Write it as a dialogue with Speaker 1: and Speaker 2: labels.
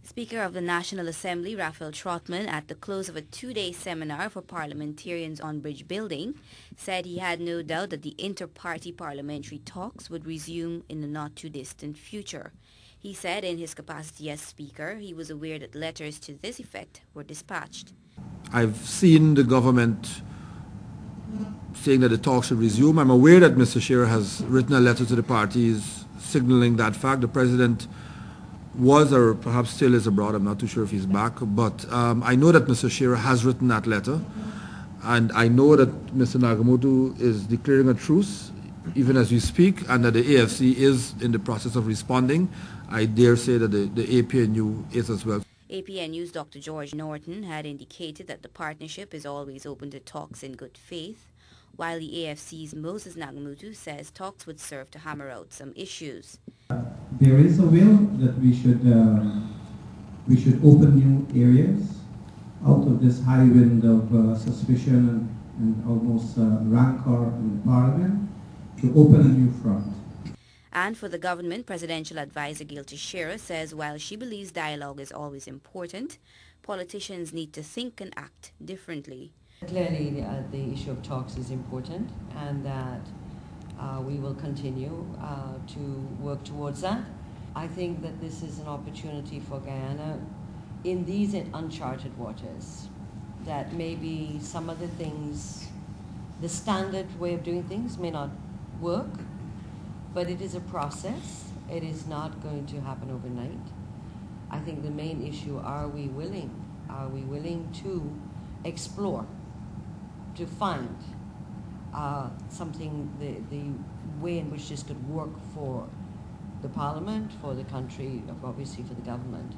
Speaker 1: Speaker of the National Assembly, Raphael Trotman, at the close of a two-day seminar for parliamentarians on bridge building, said he had no doubt that the inter-party parliamentary talks would resume in the not-too-distant future. He said in his capacity as Speaker, he was aware that letters to this effect were dispatched.
Speaker 2: I've seen the government saying that the talks should resume. I'm aware that Mr. Shearer has written a letter to the parties signaling that fact. The President was or perhaps still is abroad. I'm not too sure if he's back. But I know that Mr. Shearer has written that letter. And I know that Mr. Nagamootoo is declaring a truce even as we speak, and that the AFC is in the process of responding. I dare say that the APNU is as well.
Speaker 1: APNU's Dr. George Norton had indicated that the partnership is always open to talks in good faith, while the AFC's Moses Nagamootoo says talks would serve to hammer out some issues.
Speaker 3: There is a will that we should open new areas out of this high wind of suspicion and almost rancor in the Parliament, to open a new front.
Speaker 1: And for the government, Presidential Advisor Gilty Shearer says while she believes dialogue is always important, politicians need to think and act differently.
Speaker 4: Clearly, the issue of talks is important, and that we will continue to work towards that. I think that this is an opportunity for Guyana in these uncharted waters, that maybe some of the things, the standard way of doing things may not work, but it is a process. It is not going to happen overnight. I think the main issue, are we willing to explore, to find something, the way in which this could work for the Parliament, for the country, obviously for the government.